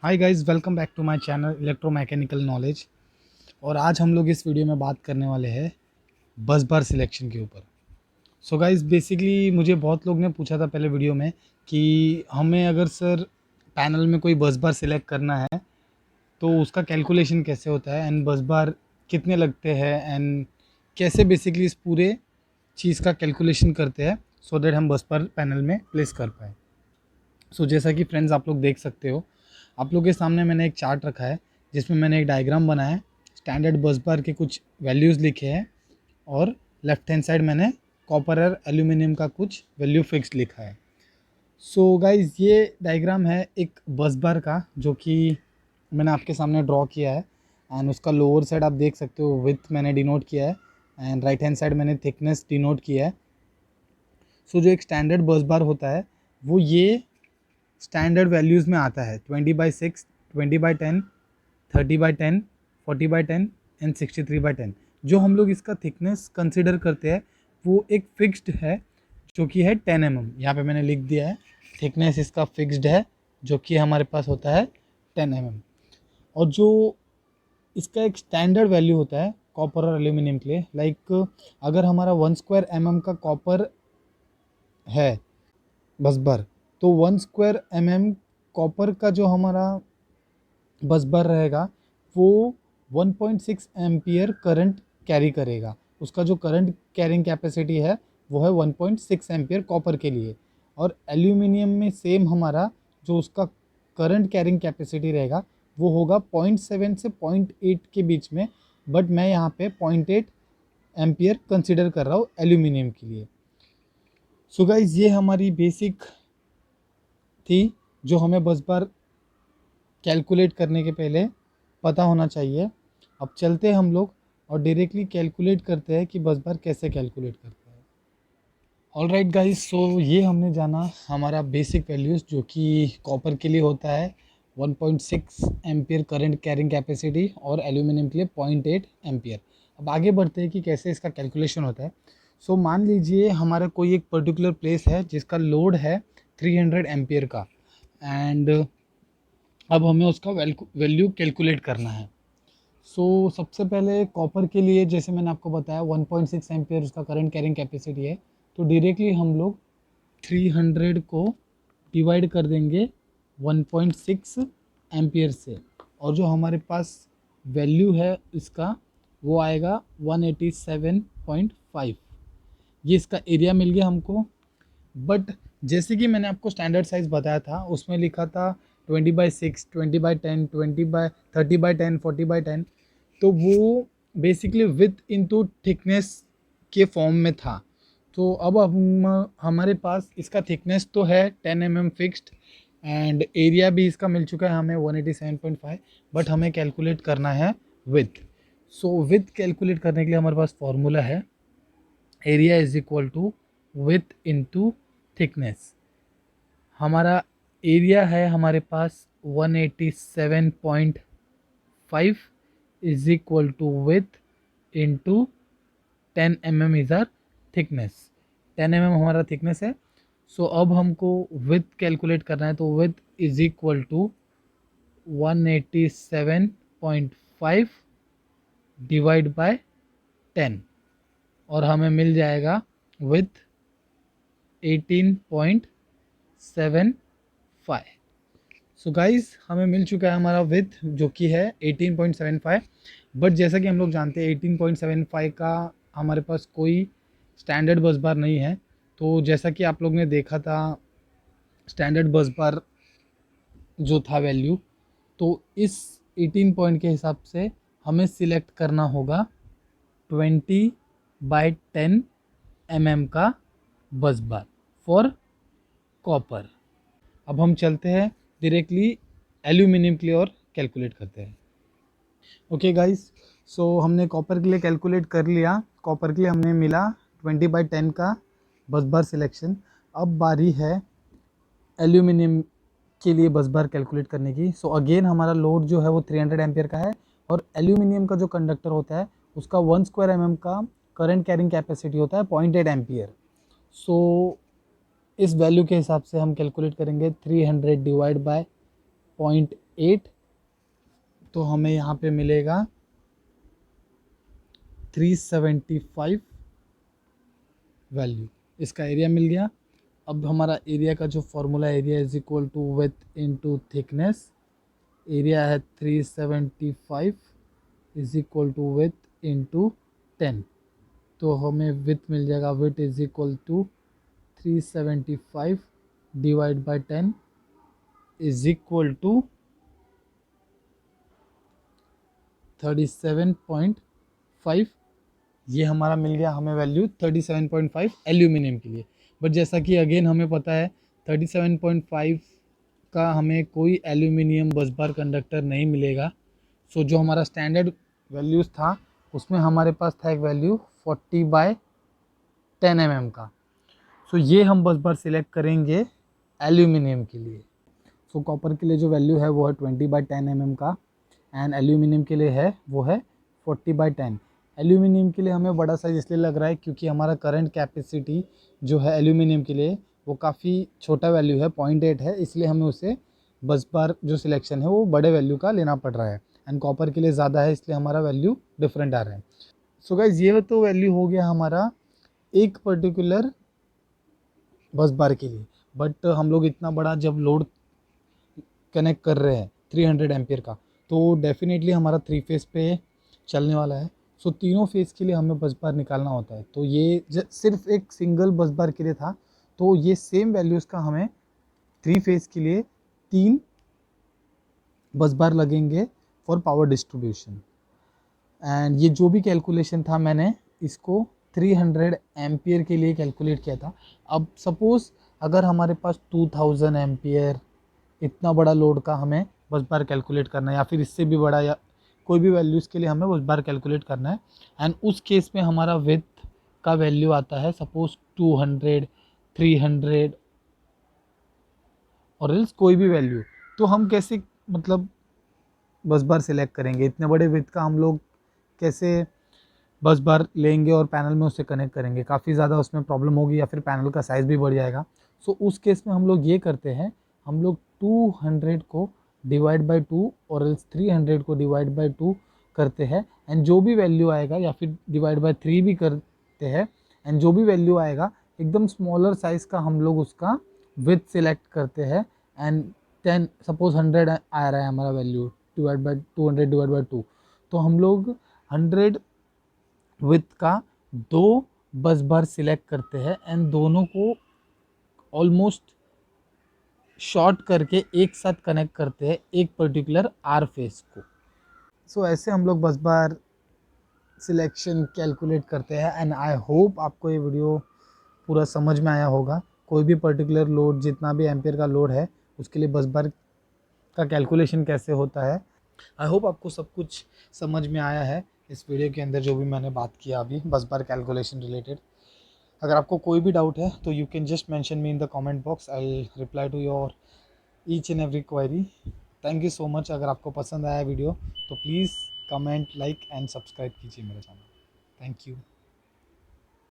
Hi guys, welcome back to my channel electromechanical knowledge. और आज हम लोग इस वीडियो में बात करने वाले हैं बस बार सिलेक्शन के ऊपर। सो गाइस, बेसिकली मुझे बहुत लोग ने पूछा था पहले वीडियो में कि हमें अगर सर पैनल में कोई बस बार सिलेक्ट करना है तो उसका कैलकुलेशन कैसे होता है एंड बस बार कितने लगते हैं एंड कैसे बेसिकली इस पूरे चीज़ का कैलकुलेशन करते हैं सो दैट हम बस बार पैनल में प्लेस कर पाए। सो जैसा कि फ्रेंड्स आप लोग देख सकते हो, आप लोग के सामने मैंने एक चार्ट रखा है जिसमें मैंने एक डायग्राम बनाया है, स्टैंडर्ड बस बार के कुछ वैल्यूज़ लिखे हैं और लेफ्ट हैंड साइड मैंने कॉपर और एल्यूमिनियम का कुछ वैल्यू फिक्स लिखा है। सो गाइज, ये डायग्राम है एक बस बार का जो कि मैंने आपके सामने ड्रॉ किया है एंड उसका लोअर साइड आप देख सकते हो विथ मैंने डिनोट किया है एंड राइट हैंड साइड मैंने थिकनेस डिनोट किया है। सो जो एक स्टैंडर्ड बस बार होता है वो ये स्टैंडर्ड वैल्यूज़ में आता है 20/6, 20/10, 30/10, 40/10 एंड 63/10। जो हम लोग इसका थिकनेस कंसिडर करते हैं वो एक फिक्स्ड है जो कि है 10 mm। यहाँ पे मैंने लिख दिया है थिकनेस इसका फिक्स्ड है जो कि हमारे पास होता है 10 mm। और जो इसका एक स्टैंडर्ड वैल्यू होता है कॉपर और एल्यूमिनियम के लिए, लाइक अगर हमारा 1 स्क्वायर mm का कॉपर है बस बार, तो 1 स्क्वायर mm कॉपर का जो हमारा बस बार रहेगा वो 1.6 एम्पियर करंट कैरी करेगा। उसका जो करंट कैरिंग कैपेसिटी है वो है 1.6 एम्पियर कॉपर के लिए। और एल्यूमिनियम में सेम हमारा जो उसका करंट कैरिंग कैपेसिटी रहेगा वो होगा 0.7 से 0.8 के बीच में, बट मैं यहाँ पे 0.8 एम्पियर कंसिडर कर रहा हूँ एल्यूमिनियम के लिए। सो गाइज, ये हमारी बेसिक थी जो हमें बस बार कैलकुलेट करने के पहले पता होना चाहिए। अब चलते हैं हम लोग और डायरेक्टली कैलकुलेट करते हैं कि बस बार कैसे कैलकुलेट करते हैं। ऑल राइट गाइस, सो ये हमने जाना हमारा बेसिक वैल्यूज़ जो कि कॉपर के लिए होता है 1.6 एम्पियर करंट कैरिंग कैपेसिटी और एल्यूमिनियम के लिए 0.8 एम्पियर। अब आगे बढ़ते हैं कि कैसे इसका कैलकुलेशन होता है। सो मान लीजिए हमारा कोई एक पर्टिकुलर प्लेस है जिसका लोड है 300 एम्पियर का एंड अब हमें उसका वैल्यू कैलकुलेट करना है। सो सबसे पहले कॉपर के लिए जैसे मैंने आपको बताया 1.6 एम्पियर उसका करंट कैरिंग कैपेसिटी है, तो डायरेक्टली हम लोग 300 को डिवाइड कर देंगे 1.6 एम्पियर से और जो हमारे पास वैल्यू है इसका वो आएगा 187.5। ये इसका एरिया मिल गया हमको। बट जैसे कि मैंने आपको स्टैंडर्ड साइज़ बताया था उसमें लिखा था 20/6, 20/10, 30/10, 40/10, तो वो बेसिकली विथ इनटू थिकनेस के फॉर्म में था। तो अब हमारे पास इसका थिकनेस तो है 10 mm फिक्स्ड एंड एरिया भी इसका मिल चुका है हमें 187.5, बट हमें कैलकुलेट करना है विथ। सो विथ कैलकुलेट करने के लिए हमारे पास फॉर्मूला है area is equal to width into thickness. हमारा एरिया है हमारे पास 187.5 is equal to width into 10 mm is our thickness. 10 mm हमारा थिकनेस है। सो अब हमको विथ कैलकुलेट करना है, तो width is equal to 187.5 divide by 10 और हमें मिल जाएगा विथ 18.75। सो गाइज, हमें मिल चुका है हमारा विथ जो कि है 18.75। बट जैसा कि हम लोग जानते हैं 18.75 का हमारे पास कोई स्टैंडर्ड बस बार नहीं है। तो जैसा कि आप लोग ने देखा था स्टैंडर्ड बस बार जो था वैल्यू, तो इस 18 पॉइंट के हिसाब से हमें सिलेक्ट करना होगा 20/10 mm का बस बार फॉर कॉपर। अब हम चलते हैं डायरेक्टली एल्यूमिनियम के लिए और कैलकुलेट करते हैं। ओके गाइस, सो हमने कॉपर के लिए कैलकुलेट कर लिया। कॉपर के लिए हमने मिला 20/10 का बस बार सिलेक्शन। अब बारी है एल्यूमिनियम के लिए बस बार कैलकुलेट करने की। सो अगेन हमारा लोड जो है वो 300 एम्पियर का है और एल्यूमिनियम का जो कंडक्टर होता है उसका 1 स्क्वायर mm का करंट कैरिंग कैपेसिटी होता है 0.8 एम्पियर। सो इस वैल्यू के हिसाब से हम कैलकुलेट करेंगे 300 डिवाइड बाय 8, तो हमें यहाँ पे मिलेगा 375 वैल्यू। इसका एरिया मिल गया। अब हमारा एरिया का जो formula, area is equal to width into thickness. Area है 375 is equal to width into 10, तो हमें विथ मिल जाएगा। Width is equal to 375 divide by 10 is equal to 37.5। ये हमारा मिल गया हमें वैल्यू 37.5 एल्यूमिनियम के लिए। बट जैसा कि अगेन हमें पता है 37.5 का हमें कोई एल्यूमिनियम बस बार कंडक्टर नहीं मिलेगा। सो जो हमारा स्टैंडर्ड वैल्यूज़ था उसमें हमारे पास था एक वैल्यू 40/10 mm का। सो ये हम बस बार सिलेक्ट करेंगे एल्यूमिनियम के लिए। सो कॉपर के लिए जो वैल्यू है वो है 20/10 mm का, एंड एल्यूमिनियम के लिए है वो है 40/10। एल्यूमिनियम के लिए हमें बड़ा साइज इसलिए लग रहा है क्योंकि हमारा करंट कैपेसिटी जो है एल्यूमिनियम के लिए वो काफ़ी छोटा वैल्यू है, 0.8 है, इसलिए हमें उसे बस बार जो सिलेक्शन है वो बड़े वैल्यू का लेना पड़ रहा है। एंड कॉपर के लिए ज़्यादा है इसलिए हमारा वैल्यू डिफरेंट आ रहा है। सो गाइज ये तो वैल्यू हो गया हमारा एक पर्टिकुलर बस बार के लिए। बट हम लोग इतना बड़ा जब लोड कनेक्ट कर रहे हैं 300 एम्पियर का, तो डेफिनेटली हमारा 3 फेज़ पे चलने वाला है। सो तीनों फेज़ के लिए हमें बस बार निकालना होता है। तो ये सिर्फ एक सिंगल बस बार के लिए था, तो ये सेम वैल्यूज़ का हमें 3 फेज़ के लिए 3 बस बार लगेंगे फॉर पावर डिस्ट्रीब्यूशन। एंड ये जो भी कैलकुलेशन था मैंने इसको 300 एम्पियर के लिए कैलकुलेट किया था। अब सपोज़ अगर हमारे पास 2000 एम्पियर इतना बड़ा लोड का हमें बस बार कैलकुलेट करना है, या फिर इससे भी बड़ा या कोई भी वैल्यूज़ के लिए हमें बस बार कैलकुलेट करना है, एंड उस केस में हमारा विथ का वैल्यू आता है सपोज 200, 300 और एल्स कोई भी वैल्यू। तो हम कैसे मतलब बस बार सिलेक्ट करेंगे? इतने बड़े विथ का हम लोग कैसे बस बार लेंगे और पैनल में उसे कनेक्ट करेंगे? काफ़ी ज़्यादा उसमें प्रॉब्लम होगी या फिर पैनल का साइज़ भी बढ़ जाएगा। सो उस केस में हम लोग ये करते हैं, हम लोग 200 को डिवाइड बाई 2 और एल्स 300 को डिवाइड बाई 2 करते हैं, एंड जो भी वैल्यू आएगा, या फिर डिवाइड बाई 3 भी करते हैं, एंड जो भी वैल्यू आएगा एकदम स्मॉलर साइज़ का हम लोग उसका विथ सिलेक्ट करते हैं। एंड 10 सपोज 100 आ रहा है हमारा value, divide by 200 divide by 2, तो हम लोग 100 विथ का 2 बस बार सिलेक्ट करते हैं, एंड दोनों को ऑलमोस्ट शॉर्ट करके एक साथ कनेक्ट करते हैं एक पर्टिकुलर आर फेस को। सो ऐसे हम लोग बस बार सिलेक्शन कैलकुलेट करते हैं। एंड आई होप आपको ये वीडियो पूरा समझ में आया होगा। कोई भी पर्टिकुलर लोड, जितना भी एम्पियर का लोड है, उसके लिए बस बार का कैलकुलेशन कैसे होता है। आई होप आपको सब कुछ समझ में आया है इस वीडियो के अंदर जो भी मैंने बात किया अभी बस बार कैलकुलेशन रिलेटेड। अगर आपको कोई भी डाउट है तो you can just mention me in the comment box, I will reply to your each and every query. Thank you so much. अगर आपको पसंद आया वीडियो तो please comment, like and subscribe कीजिए मेरे चैनल। Thank you.